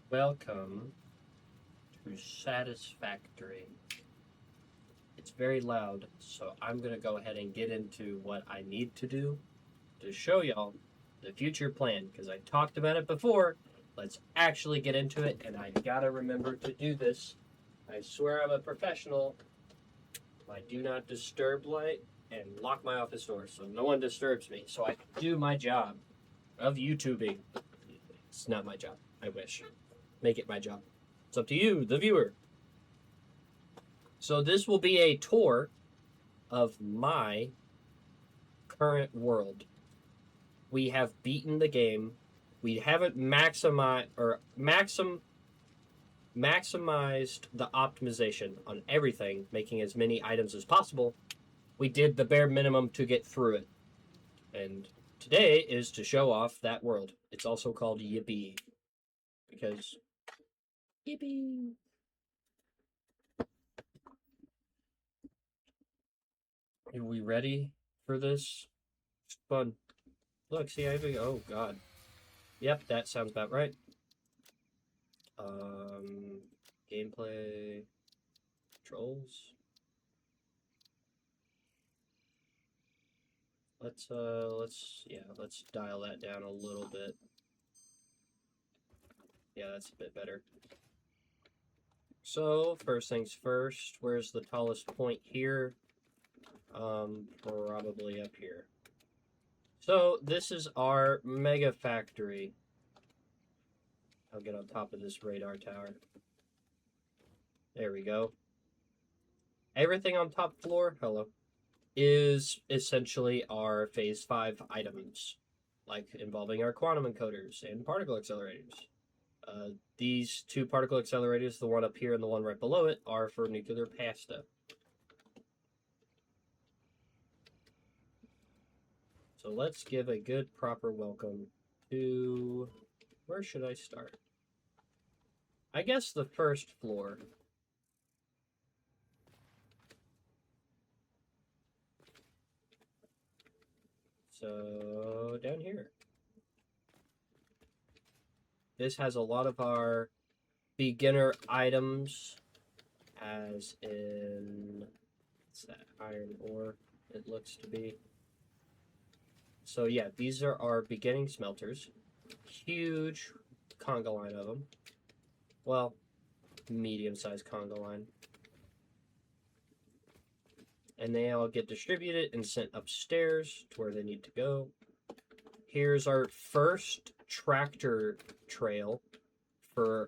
Welcome to Satisfactory. It's very loud, so I'm going to go ahead and get into what I need to do to show y'all the future plan because I talked about it before. Let's actually get into it, and I gotta remember to do this. I swear I'm a professional. I do not disturb light and lock my office door so no one disturbs me, so I can do my job of YouTubing. It's not my job. I wish. Make it my job. It's up to you, the viewer. So this will be a tour of my current world. We have beaten the game. We haven't maximized the optimization on everything, making as many items as possible. We did the bare minimum to get through it. And today is to show off that world. It's also called Yippee. Because Yippee. Are we ready for this? It's fun. Look, see, I have a... Oh, God. Yep, that sounds about right. Gameplay... Controls. Let's dial that down a little bit. Yeah, that's a bit better. So, first things first, where's the tallest point here? Probably up here. So, this is our mega factory. I'll get on top of this radar tower. There we go. Everything on top floor, hello, is essentially our phase 5 items, like involving our quantum encoders and particle accelerators. These two particle accelerators, the one up here and the one right below it, are for nuclear pasta. So let's give a good proper welcome to... Where should I start? I guess the first floor. So down here. This has a lot of our beginner items, as in, what's that, iron ore, it looks to be. So yeah, these are our beginning smelters. Huge conga line of them. Well, medium-sized conga line. And they all get distributed and sent upstairs to where they need to go. Here's our first tractor trail for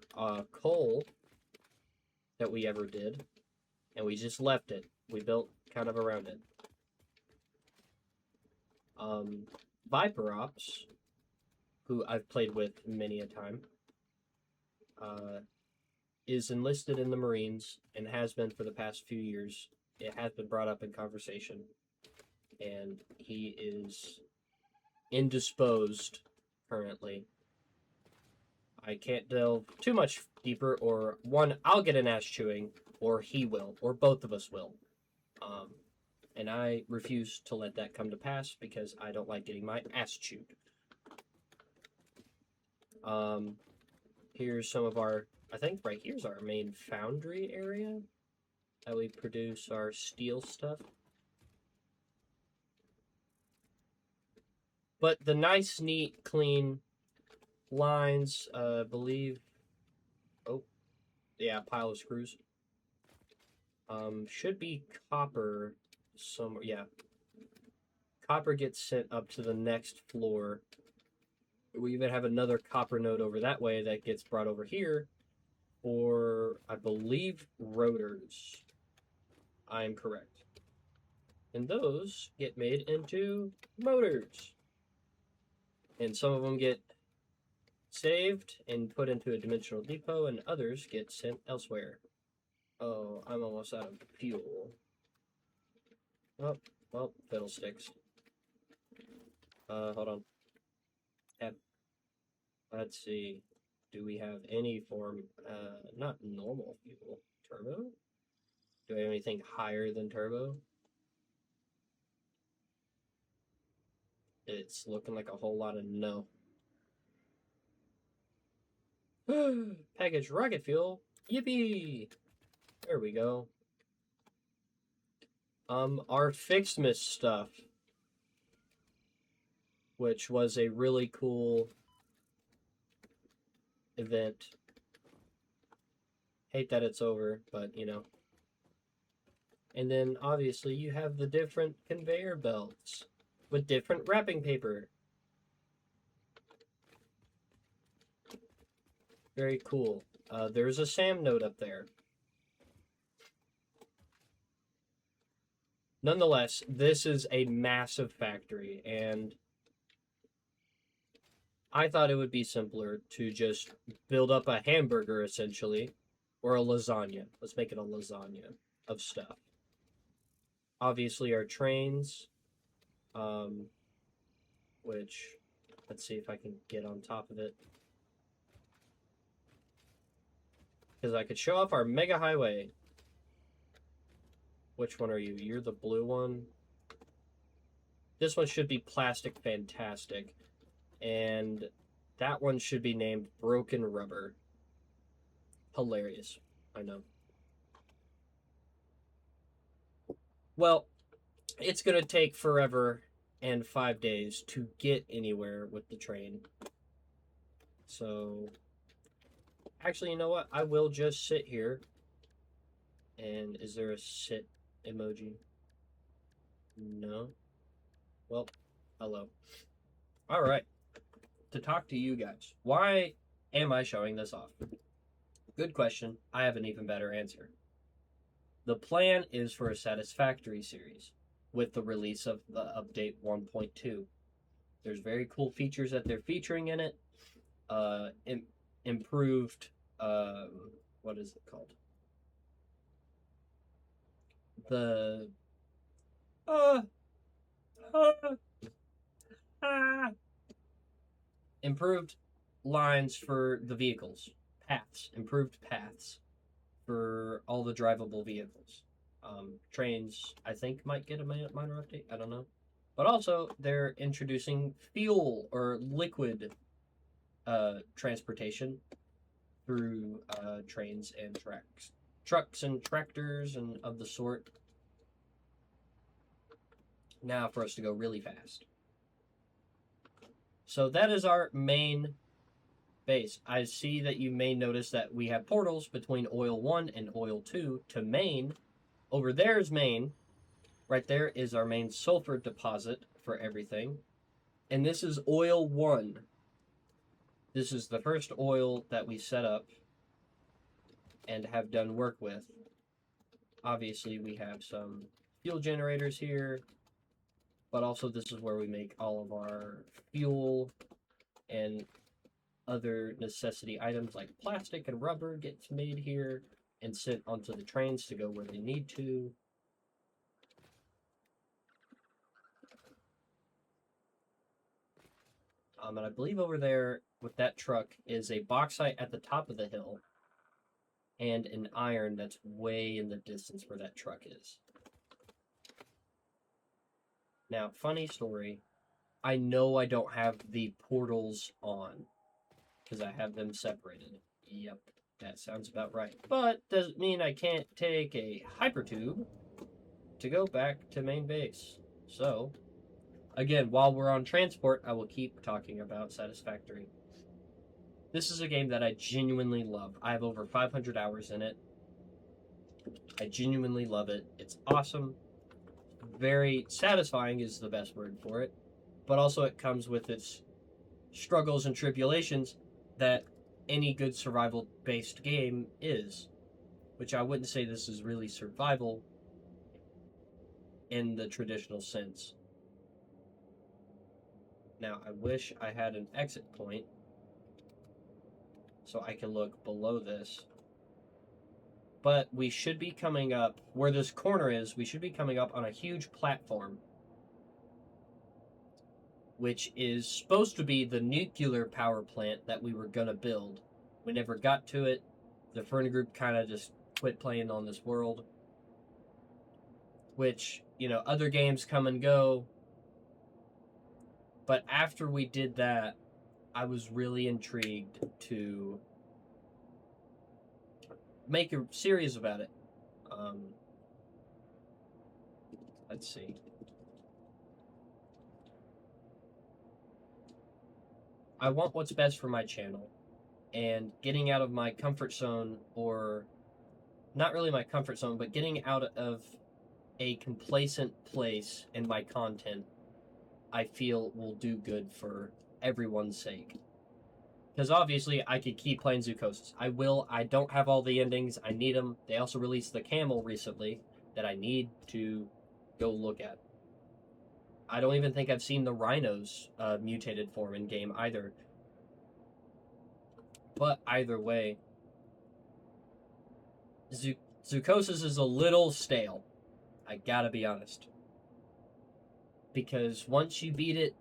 coal that we ever did. And we just left it. We built kind of around it. Viper Ops, who I've played with many a time, is enlisted in the Marines and has been for the past few years. It has been brought up in conversation, and he is indisposed currently. I can't delve too much deeper, or one, I'll get an ass chewing, or he will, or both of us will. And I refuse to let that come to pass because I don't like getting my ass chewed. Here's some of our, I think right here's our main foundry area that we produce our steel stuff. But the nice, neat, clean lines, believe, oh, yeah, pile of screws, should be copper somewhere, yeah. Copper gets sent up to the next floor. We even have another copper node over that way that gets brought over here for, I believe, rotors. I am correct. And those get made into motors. And some of them get saved and put into a dimensional depot, and others get sent elsewhere. Oh, I'm almost out of fuel. Oh, well, fiddlesticks. Hold on. Let's see. Do we have any form, not normal fuel, turbo? Do we have anything higher than turbo? It's looking like a whole lot of no. Package rocket fuel. Yippee! There we go. Our Fixmas stuff, which was a really cool event. Hate that it's over, but you know. And then obviously you have the different conveyor belts with different wrapping paper. Very cool. There's a Sam note up there. Nonetheless, this is a massive factory, and I thought it would be simpler to just build up a hamburger, essentially, or a lasagna. Let's make it a lasagna of stuff. Obviously, our trains, which, let's see if I can get on top of it. Because I could show off our mega highway. Which one are you? You're the blue one. This one should be Plastic Fantastic. And that one should be named Broken Rubber. Hilarious. I know. Well, it's going to take forever and 5 days to get anywhere with the train. So, actually, you know what? I will just sit here. And is there a sit emoji? No. Well, hello. All right. To talk to you guys. Why am I showing this off? Good question. I have an even better answer. The plan is for a Satisfactory series with the release of the update 1.2. There's very cool features that they're featuring in it. Improved, what is it called? The improved lines for the vehicles, improved paths for all the drivable vehicles. Trains, I think, might get a minor update. I don't know. But also, they're introducing fuel or liquid transportation through trains and trucks and tractors and of the sort. Now for us to go really fast. So that is our main base. I see that you may notice that we have portals between oil 1 and oil 2 to main. Over there is main. Right there is our main sulfur deposit for everything. And this is oil 1. This is the first oil that we set up and have done work with. Obviously, we have some fuel generators here, but also this is where we make all of our fuel and other necessity items like plastic and rubber gets made here and sent onto the trains to go where they need to. And I believe over there with that truck is a bauxite at the top of the hill and an iron that's way in the distance where that truck is. Now, funny story, I know I don't have the portals on because I have them separated. Yep, that sounds about right. But doesn't mean I can't take a hypertube to go back to main base. So, again, while we're on transport, I will keep talking about Satisfactory. This is a game that I genuinely love. I have over 500 hours in it. I genuinely love it. It's awesome. Very satisfying is the best word for it. But also it comes with its struggles and tribulations that any good survival-based game is. Which I wouldn't say this is really survival in the traditional sense. Now, I wish I had an exit point so I can look below this. But we should be coming up, where this corner is, we should be coming up on a huge platform, which is supposed to be the nuclear power plant that we were going to build. We never got to it. The Fern Group kind of just quit playing on this world, which, you know, other games come and go. But after we did that, I was really intrigued to make a series about it. Let's see. I want what's best for my channel, and getting out of my comfort zone, or not really my comfort zone, but getting out of a complacent place in my content, I feel will do good for everyone's sake. Because obviously, I could keep playing Zoocosis. I will. I don't have all the endings. I need them. They also released the camel recently that I need to go look at. I don't even think I've seen the rhino's mutated form in game either. But either way, Zoocosis is a little stale. I gotta be honest. Because once you beat it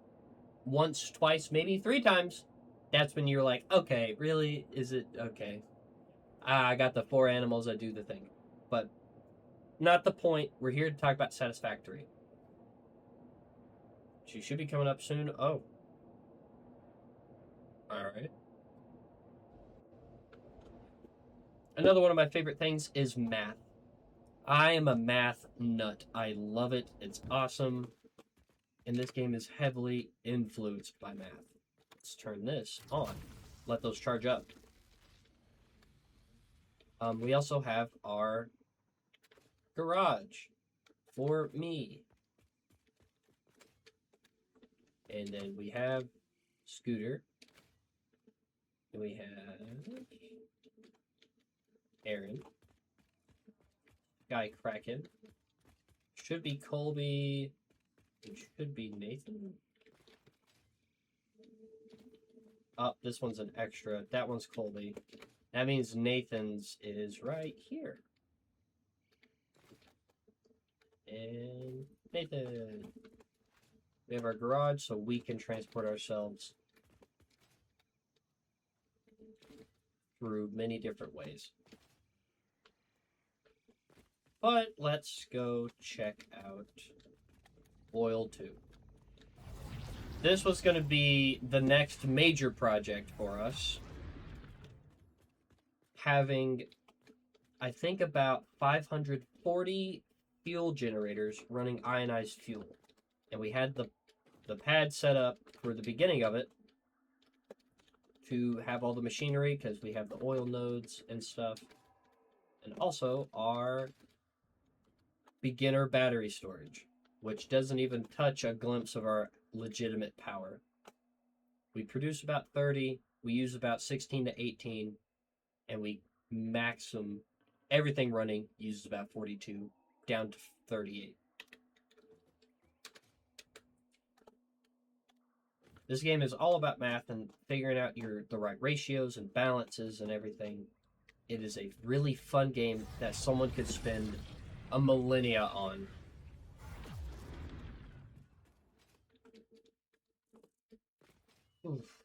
once, twice, maybe 3 times, that's when you're like, okay, really? Is it okay? I got the 4 animals that do the thing. But not the point. We're here to talk about Satisfactory. She should be coming up soon. Oh. Alright. Another one of my favorite things is math. I am a math nut. I love it. It's awesome. And this game is heavily influenced by math. Let's turn this on. Let those charge up. We also have our garage for me. And then we have Scooter. And we have Aaron. Guy Kraken. Should be Colby. It should be Nathan. Oh, this one's an extra. That one's Colby. That means Nathan's is right here. And Nathan. We have our garage so we can transport ourselves through many different ways. But let's go check out Oil 2. This was going to be the next major project for us. Having, I think, about 540 fuel generators running ionized fuel. And we had the pad set up for the beginning of it to have all the machinery, because we have the oil nodes and stuff. And also our beginner battery storage, which doesn't even touch a glimpse of our legitimate power. We produce about 30, we use about 16 to 18, and we maximum, everything running uses about 42, down to 38. This game is all about math and figuring out the right ratios and balances and everything. It is a really fun game that someone could spend a millennia on. Oof.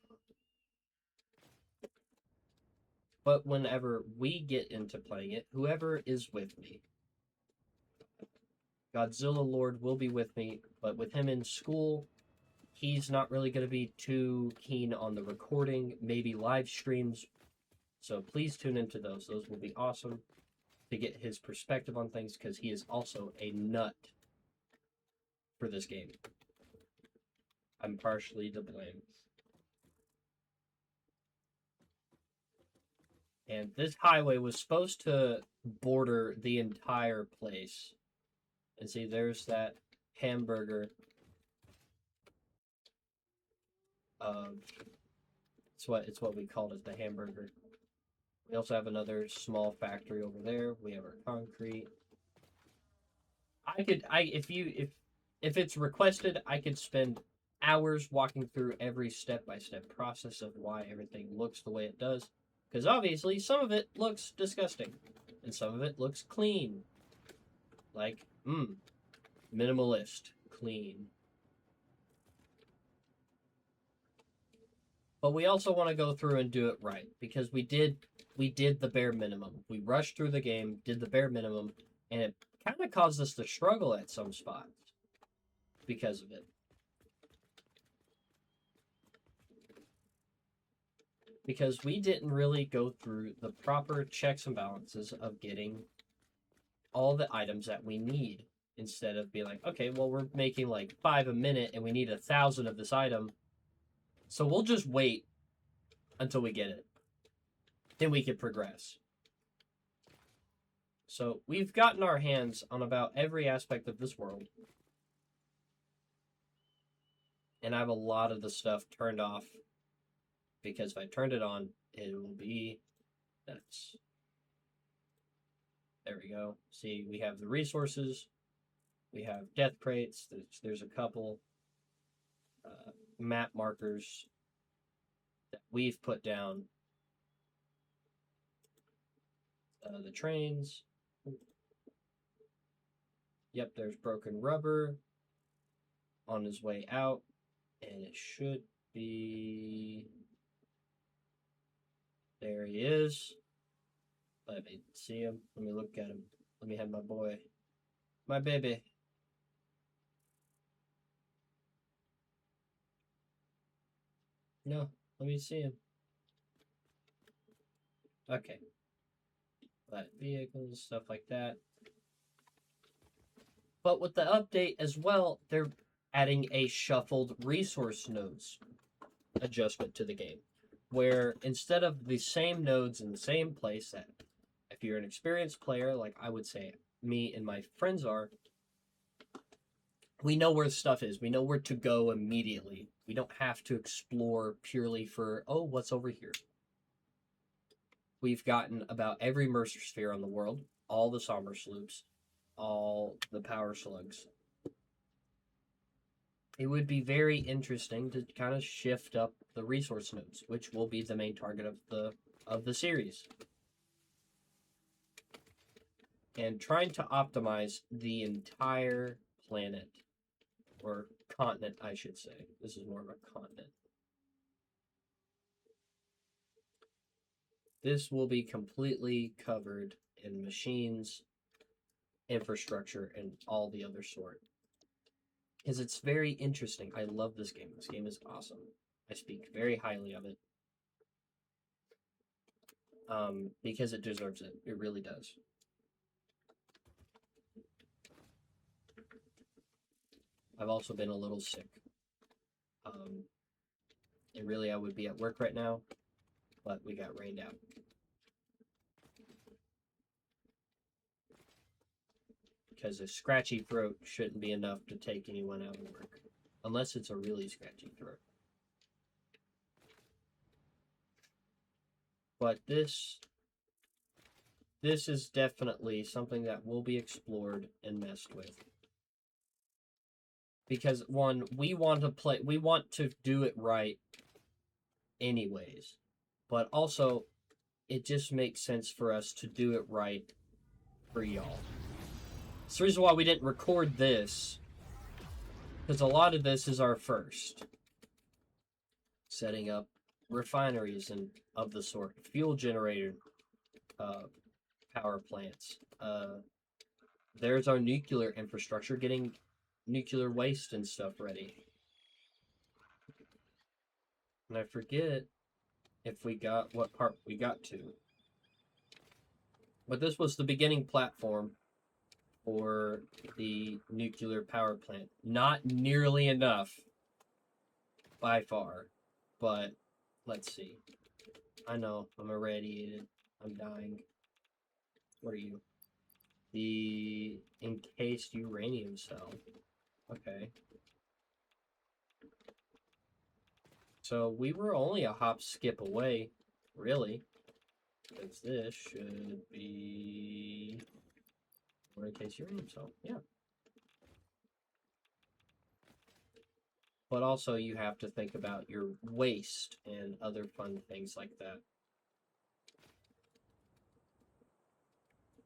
But whenever we get into playing it, whoever is with me, Godzilla Lord will be with me, but with him in school, he's not really going to be too keen on the recording, maybe live streams. So please tune into those. Those will be awesome to get his perspective on things, because he is also a nut for this game. I'm partially to blame. And this highway was supposed to border the entire place. And see, there's that hamburger. It's what we called it, the hamburger. We also have another small factory over there. We have our concrete. If it's requested, I could spend hours walking through every step-by-step process of why everything looks the way it does. Because obviously, some of it looks disgusting. And some of it looks clean. Like, minimalist, clean. But we also want to go through and do it right. Because we did the bare minimum. We rushed through the game, did the bare minimum, and it kind of caused us to struggle at some spots because of it. because we didn't really go through the proper checks and balances of getting all the items that we need. Instead of being like, okay, well, we're making like 5 a minute and we need 1,000 of this item, so we'll just wait until we get it. Then we can progress. So we've gotten our hands on about every aspect of this world. And I have a lot of the stuff turned off because if I turned it on, it will be nuts. There we go. See, we have the resources. We have death crates. There's a couple map markers that we've put down. The trains. Yep, there's broken rubber on his way out. And it should be... There he is. Let me see him. Let me look at him. Let me have my boy. My baby. No, let me see him. Okay. But vehicles, stuff like that. But with the update as well, they're adding a shuffled resource nodes adjustment to the game. Where instead of the same nodes in the same place, that if you're an experienced player, like I would say me and my friends are, we know where stuff is. We know where to go immediately. We don't have to explore purely for, oh, what's over here? We've gotten about every Mercer Sphere on the world, all the Somber Sloops, all the Power Slugs. It would be very interesting to kind of shift up the resource nodes, which will be the main target of the series. And trying to optimize the entire planet, or continent, I should say. This is more of a continent. This will be completely covered in machines, infrastructure, and all the other sort. Because it's very interesting. I love this game. This game is awesome. I speak very highly of it. Because it deserves it. It really does. I've also been a little sick. And really, I would be at work right now, but we got rained out. Because a scratchy throat shouldn't be enough to take anyone out of work. Unless it's a really scratchy throat. But this is definitely something that will be explored and messed with. Because, one, we want to do it right anyways. But also, it just makes sense for us to do it right for y'all. It's the reason why we didn't record this. Because a lot of this is our first. Setting up refineries and of the sort. Fuel generator power plants. There's our nuclear infrastructure, getting nuclear waste and stuff ready. And I forget if we got what part we got to. But this was the beginning platform for the nuclear power plant. Not nearly enough by far, but let's see. I know, I'm irradiated. I'm dying. What are you? The encased uranium cell. Okay. So we were only a hop skip away, really. Because this should be... Or encased uranium cell, yeah. But also you have to think about your waste and other fun things like that.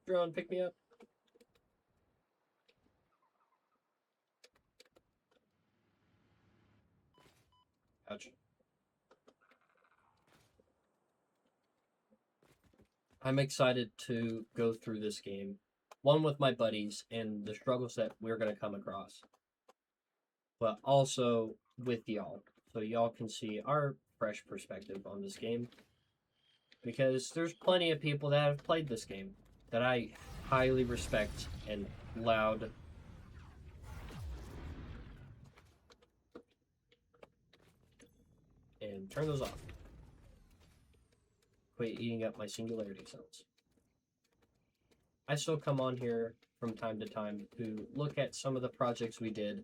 Drone, pick me up. Ouch. I'm excited to go through this game. One, with my buddies and the struggles that we're going to come across. But also with y'all. So y'all can see our fresh perspective on this game. Because there's plenty of people that have played this game that I highly respect and loud. And turn those off. Quit eating up my singularity zones. I still come on here from time to time to look at some of the projects we did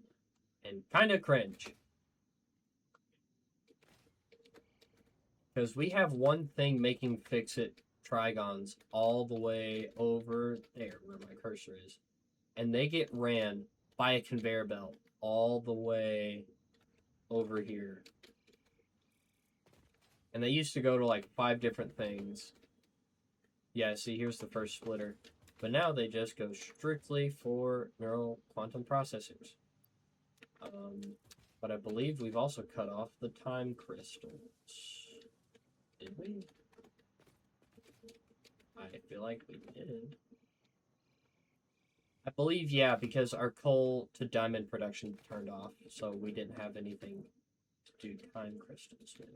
and kind of cringe. Because we have one thing making fix-it trigons all the way over there where my cursor is. And they get ran by a conveyor belt all the way over here. And they used to go to like 5 different things. Yeah, see, here's the first splitter. But now they just go strictly for neural quantum processors. But I believe we've also cut off the time crystals. Did we? I feel like we did. I believe, yeah, because our coal to diamond production turned off, so we didn't have anything to do time crystals with.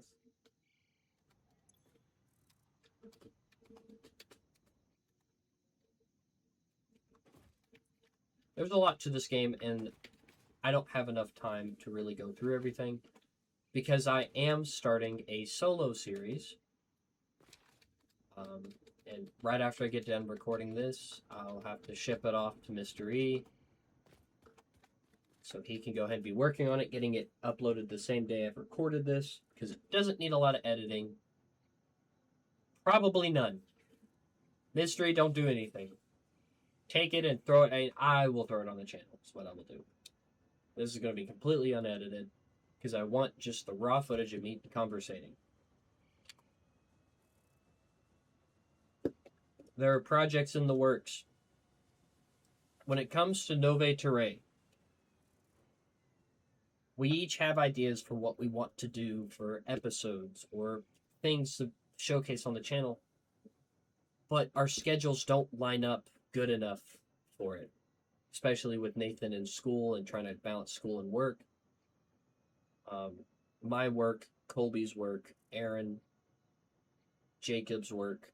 There's a lot to this game, and I don't have enough time to really go through everything, because I am starting a solo series. And right after I get done recording this, I'll have to ship it off to Mr. E, so he can go ahead and be working on it, getting it uploaded the same day I've recorded this, because it doesn't need a lot of editing. Probably none. Mystery, don't do anything. Take it and throw it, and I will throw it on the channel. That's what I will do. This is going to be completely unedited, because I want just the raw footage of me conversating. There are projects in the works. When it comes to Nove Terrae, we each have ideas for what we want to do for episodes or things to showcase on the channel, but our schedules don't line up good enough for it, especially with Nathan in school and trying to balance school and work. My work, Colby's work, Aaron, Jacob's work,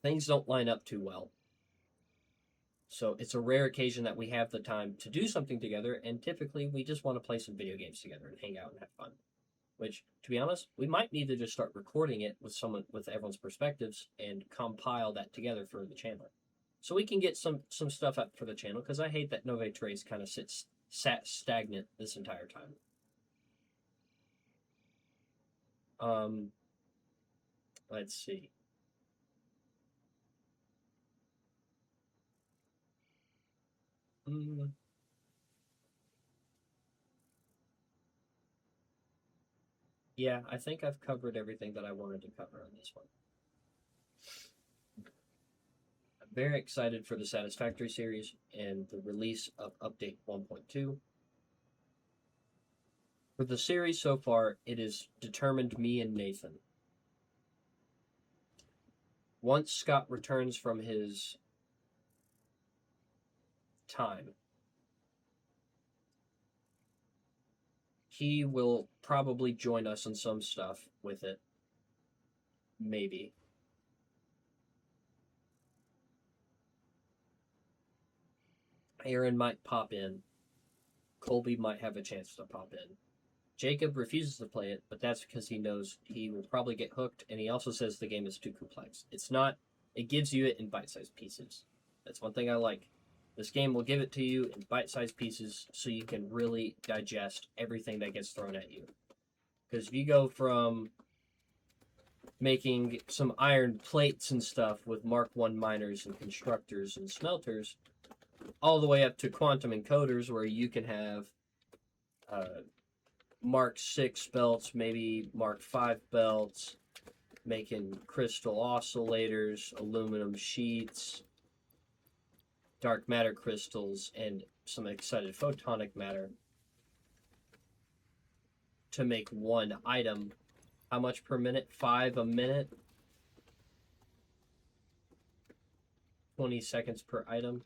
things don't line up too well. So it's a rare occasion that we have the time to do something together, and typically we just want to play some video games together and hang out and have fun. Which, to be honest, we might need to just start recording it with everyone's perspectives and compile that together for the channel. So we can get some stuff up for the channel, because I hate that Nove Terrae kind of sat stagnant this entire time. Let's see. Yeah, I think I've covered everything that I wanted to cover on this one. I'm very excited for the Satisfactory series and the release of Update 1.2. For the series so far, it has determined me and Nathan. Once Scott returns from his time, he will probably join us on some stuff with it. Maybe. Aaron might pop in. Colby might have a chance to pop in. Jacob refuses to play it, but that's because he knows he will probably get hooked, and he also says the game is too complex. It's not. It gives you it in bite-sized pieces. That's one thing I like. This game will give it to you in bite-sized pieces so you can really digest everything that gets thrown at you. Because if you go from making some iron plates and stuff with Mark I miners and constructors and smelters, all the way up to quantum encoders where you can have Mark 6 belts, maybe Mark 5 belts, making crystal oscillators, aluminum sheets, dark matter crystals, and some excited photonic matter to make one item. How much per minute? 5 a minute? 20 seconds per item.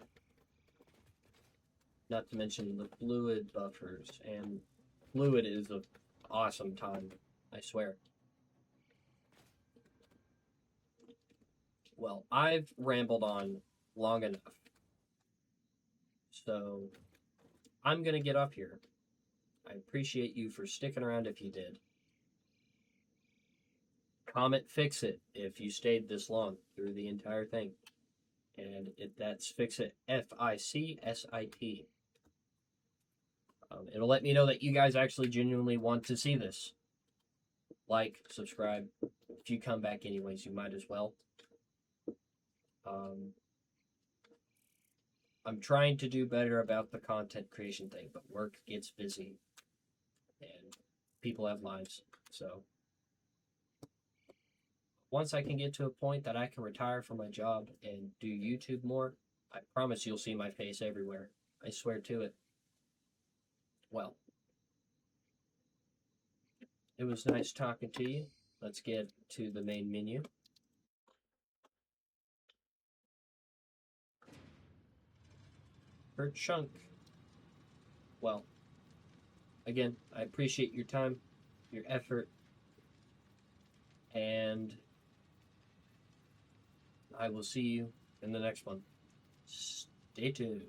Not to mention the fluid buffers, and fluid is a awesome time, I swear. Well, I've rambled on long enough. So I'm going to get off here. I appreciate you for sticking around if you did. Comment fix it if you stayed this long through the entire thing. And that's fix it, FICSIT. It'll let me know that you guys actually genuinely want to see this. Like, subscribe. If you come back anyways, you might as well. I'm trying to do better about the content creation thing, but work gets busy and people have lives. So once I can get to a point that I can retire from my job and do YouTube more, I promise you'll see my face everywhere. I swear to it. Well, it was nice talking to you. Let's get to the main menu. Per chunk. Well, again, I appreciate your time, your effort, and I will see you in the next one. Stay tuned.